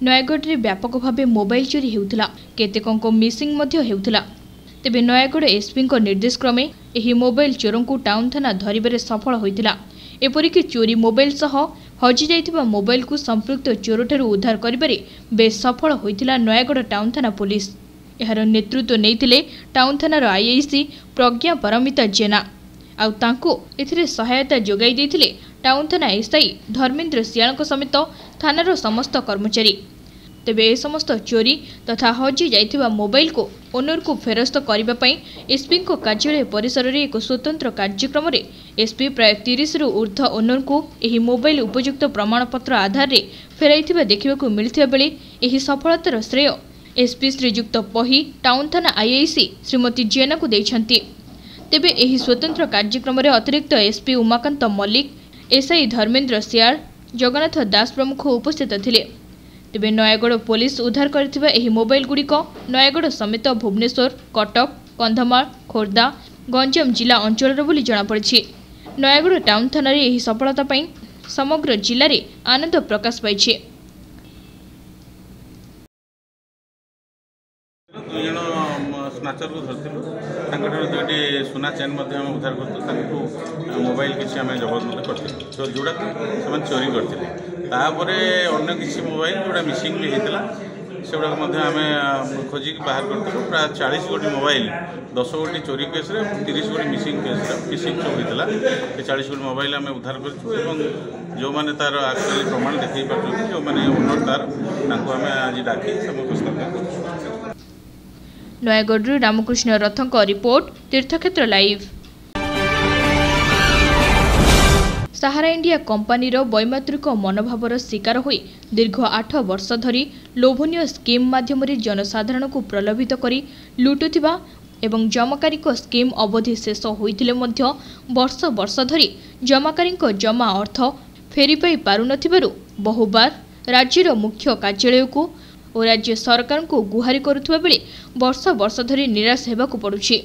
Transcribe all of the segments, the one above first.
नयगढ़ में व्यापक भाव मोबाइल चोरी होउथिला, केतेकंक मिसिंग मध्य हेउथिला। तेबे नयगढ़ एसपी निर्देश क्रमे एही मोबाइल चोरों को टाउन थाना धरिबारे सफल होइतिला। एपरिक चोरी मोबाइल सह हजि जाइथिबा मोबाइल को संपृक्त चोरठारु उद्धार करिबारे बेस सफल होइतिला नयगढ़ टाउन थाना पुलिस। एहार नेतृत्व नेइतिले टाउन थानार आईआईसी प्रज्ञा परमिता जेना आउ तांको एथिरे सहायता जोगाई देइतिले टाउन थाना एसआई धर्मेन्द्र सियालक समेत थानार समस्त कर्मचारी। तेबे ए समस्त चोरी तथा हजि जाइथिबा मोबाइल को ओनर को फेरस्त करबा पई एसपी को कार्यालय परिसर में एक स्वतंत्र कार्यक्रम रे एसपी प्राय 30 रु ऊर्ध्व ओनर को एही मोबाइल उपयुक्त प्रमाणपत्र आधार रे फेराइथिबा देखिबाकू मिलिथिबा बेले एही सफलतार श्रेय एसपी श्रीयुक्त पही टाउन थाना आईआईसी श्रीमती जेना को दैछंती। तेबे एही स्वतंत्र कार्यक्रम रे अतिरिक्त एसपी उमाकांत मल्लिक, एसआई धर्मेन्द्र सियाल, जगन्नाथ दास प्रमुख उपस्थित थिले। तेबे नयगढ़ पुलिस उद्धार करथिबा एही मोबाइल गुड़िक नयगढ़ समेत भुवनेश्वर, कटक, कंधमाल, खोर्धा, गंजाम जिला अंचल बोली जनापड़ी। नयगढ़ टाउन थाना रे एही सफलता पई समग्र जिले में आनंद प्रकाश पाई। स्नाचर को धरती दुईटी सुना चेन उद्धार कर मोबाइल किसी आम जबरदस्त कर जोड़ा से चोरी करते अन्य किसी मोबाइल जोड़ा मिसिंग भी होता से गुड़ा आम खोजिक बाहर करूँ। प्राय 40 गोटी मोबाइल 10 गोटी चोरी केस 30 गोटी मिसिंग केस मिसिंग सब होता है। 40 गोटी मोबाइल आम उद्धार कर जो मैंने तार एक्चुअली प्रमाण देखी पार्टी जो मैंने ओनर तार आम आज डाकी समस्त नयगढ़ रामकृष्ण रथक रिपोर्ट, तीर्थक्षेत्र लाइव। सहारा इंडिया कंपानी वैमात्रिक मनोभावर शिकार होई दीर्घ 8 वर्ष धरी लोभनीय स्कीम माध्यम जनसाधारण को प्रलोभित करी लुटुथिबा एवं जमाकारी स्कीम अवधि शेष होइथिले मध्य वर्ष वर्ष धरी जमाकारी जमा अर्थ फेरी पाई पारुनथिबारु बहुबार राज्यर मुख्य कार्यालय को और राज्य सरकार को गुहारी करुवा बेले वर्ष वर्ष धरी निराश हेबाकू पड़ुछि।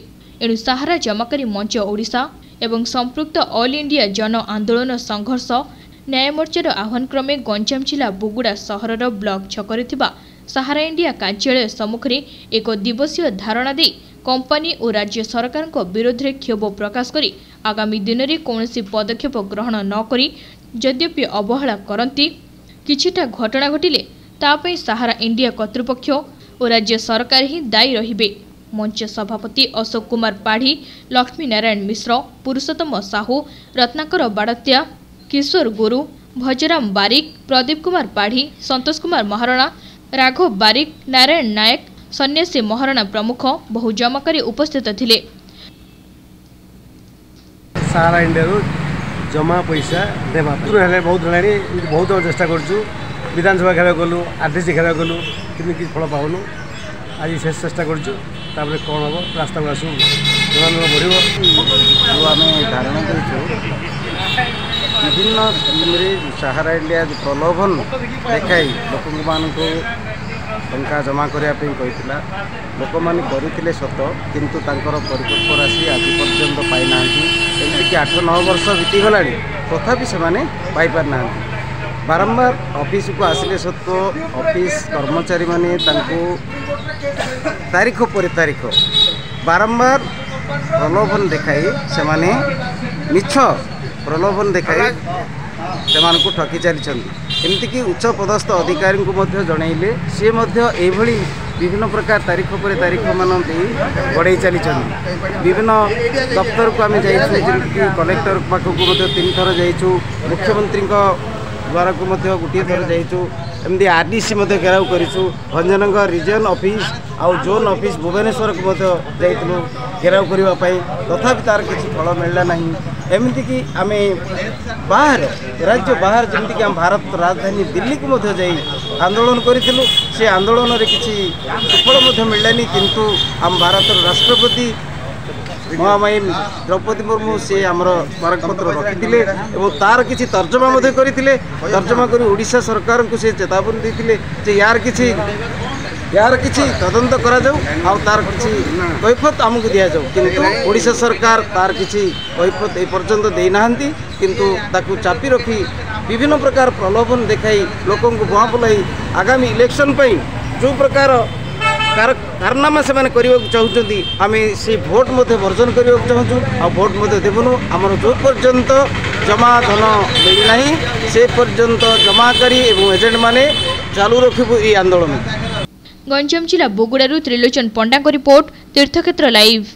एणु सहारा जमाकारी मंच ओडिशा एवं संपृक्त ऑल इंडिया जन आंदोलन संघर्ष न्याय मोर्चार आह्वान क्रमे गंजाम जिला बुगुड़ा सहरर ब्लॉक छकरे थिबा सहारा इंडिया कार्यालय सम्मुखरे एक दिवसीय धारणा दे कंपानी और राज्य सरकार को विरोध में क्षोभ प्रकाश करी आगामी दिन में कौनसी पदक्षेप ग्रहण न करी यद्यपि अवहेला करती किछिटा घटना घटिले तापई सहारा इंडिया कर्तृपक्ष और राज्य सरकार ही दायी रहिबे। मंच सभापति अशोक कुमार पाढ़ी, लक्ष्मी नारायण मिश्र, पुरुषोत्तम साहू, रत्नाकर बाड़तिया, किशोर गुरु, भजराम बारिक, प्रदीप कुमार पाढ़ी, संतोष कुमार महाराणा, राघव बारिक, नारायण नायक, सन्यासी महाराणा प्रमुख बहु जमाकारी उपस्थित थिले। सहारा इंडिया जमा पैसा देवा बहुत चेष्टा करूँ। विधानसभा खेल गलु, आरटीसी खेल गलु कि फल पाऊनु। आज शेष चेष्टा करूँ कौन हम रास्ता को आसू बढ़ जो आम धारणा कर विभिन्न स्कीम्रे सहारा इंडिया प्रलोभन देखाई लोक मानू टंका जमा करने लोक मैंने करते सत किंतु परिपक्व राशि आज पर्यंत पाई ना एमती 8-9 वर्ष बीतीगला तथापि से पाईपार ना। बारंबार ऑफिस को आसिले सत्व ऑफिस कर्मचारी माने तारीख पर तारीख बारंबार प्रलोभन देखाई से माने मिछ प्रलोभन देखाई से ठकी चली एमतीक उच्च पदस्थ अधिकारी को जनइले सी एभली विभिन्न प्रकार तारीख पर तारीख मान बढ़ई चली विभिन्न दफ्तर को आम जा कलेक्टर पाखक 3 थर जाइछु मुख्यमंत्री द्वारा को गोटे थर जाइछु एमती आरडीसी घेराव करूँ भंजनगर रिजन ऑफिस आउ जोन ऑफिस भुवनेश्वर को जाइलु घेराव करने तथापि तार किसी फल मिलला नहीं। एमती कि आम बाहर राज्य बाहर जमीक आम भारत राजधानी दिल्ली को जाई आंदोलन करूँ से आंदोलन में किसी सुफल मिललानी किंतु आम भारत राष्ट्रपति महामहिम द्रौपदी मुर्मू से आमर स्मारकपत्र रखी और तार किसी तर्जमा करते तर्जमा कर ओडिशा सरकार को से चेतावनी देते यार किसी यार किसी तदंत करा जाऊ तार किसी कैफत आमको दि जाऊ किंतु ओडिशा सरकार तार किसी कैफत ए पर्यंत देना किंतु ताकू चापी रखी विभिन्न प्रकार प्रलोभन देखाई लोक बुआ बुलाई आगामी इलेक्शन जो प्रकार कारनामा से चाहते आम से भोट वर्जन करने चाहूँ आ भोट देवनु आमर जो पर्यंत जमा धन मिलना से पर्यंत जमाकारी एजेंट माने चालू रखिबु ये आंदोलन। गंजाम जिला बोगुड़ारू त्रिलोचन पंडा को रिपोर्ट तीर्थक्षेत्र लाइव।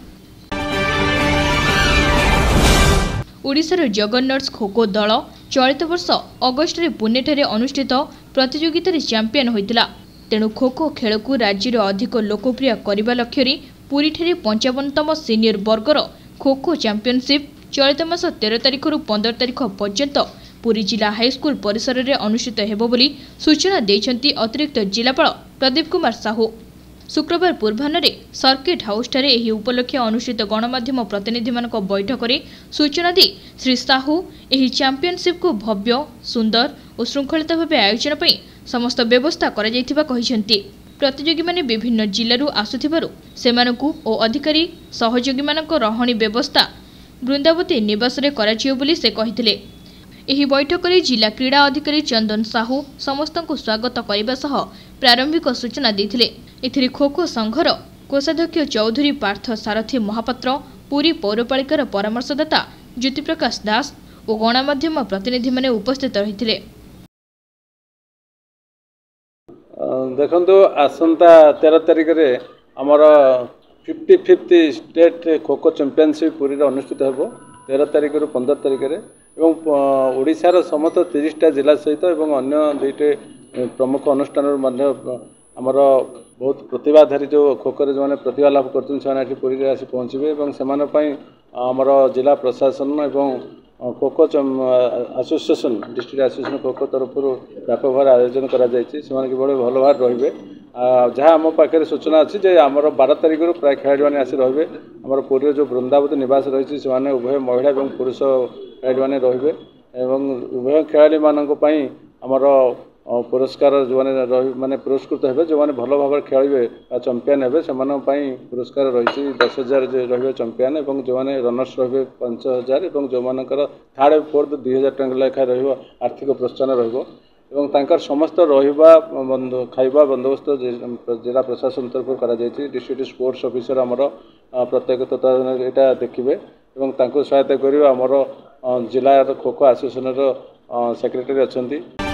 ओडिशार जगन्नर्स खोखो दल चलित वर्ष अगस्ट रे पुणे ठारे अनुष्ठित प्रतियोगिता चैंपियन होइतिला। तेणु खोखो खेल को राज्य में अधिक लोकप्रिय करने लक्ष्य पुरी ठारे 55तम सीनियर वर्गर खोखो चैंपियनशिप चलित मास 13 तारिख रु 15 तारिख पर्यंत पुरी जिला हाईस्कूल परिसर में अनुष्ठित हेबो बोली सूचना देइछन्ति अतिरिक्त जिलापाल प्रदीप कुमार साहू। शुक्रवार पूर्वाह्न सर्किट हाउस ठारे एही उपलक्ष्य अनुष्ठित गणमाध्यम प्रतिनिधि मानक बैठक में सूचना दी श्री साहू एही चैंपियनशिप को भव्य सुंदर और श्रृंखलित भाव आयोजन पर समस्त व्यवस्था करा जायथिबा कहिसेंति। प्रतियोगी माने विभिन्न जिल्लारू आसुथिबारु सेमानकु ओ अधिकारी सहयोगी मानक रहणी व्यवस्था बृंदावती निवास रे कराजियो बोली से कहिथिले। एही बैठक में जिला क्रीड़ा अधिकारी चंदन साहू समस्त को स्वागत करने सह प्रारंभिक सूचना देथिले। एथिरे खोखो संघर कोषाध्यक्ष चौधरी पार्थ सारथी महापात्र पुरी पौरपालिकार परामर्शदाता ज्योतिप्रकाश दास और गणमाध्यम प्रतिनिधि माने उपस्थित रहिथिले। देखो आसंता 13 तारिख रे आमर 55th state kho kho championship Puri अनुष्ठित हो 13 तारिख रु 15 तारिख रे एवं ओडिशार समस्त 30टा जिला सहित एवं अन्य 2टे प्रमुख अनुष्ठान आमर बहुत प्रतिभाधारी जो खोखो जो मैंने प्रतिभा लाभ कर पुरी आसी पहुँचे और आमर जिला प्रशासन एवं kho kho association district association kho kho तरफ व्यापक भाव आयोजन कर भल भाव रे जहाँ आम पाखे सूचना अच्छी आमर 12 तारिख प्राय खेलाड़ी मैंने आसी रे आमर पुरी जो बृंदावती निवास रही से उभय महिला और पुरुष खेलाड़ी मैंने रे उभय खेलाड़ी मानी आमर पुरस्कार जो मैंने पुरस्कृत हे जो मैंने भल भाव खेलेंगे चैंपियन हे से पुरस्कार रही 10,000 रे चैंपियन और जो मैंने रनर्स रे 5,000 और जो मानकर थर्ड और फोर्थ 2,000 टंका लेखाएं आर्थिक प्रोत्साहन रही समस्त खाइबा बंदोबस्त जिला प्रशासन तरफ कर डिस्ट्रिक्ट स्पोर्ट्स ऑफिसर आमर प्रत्येक तत्वावधान यहाँ देखिए और सहायता कर जिला खोखो एसोसिएशन सेक्रेटरी अच्छा।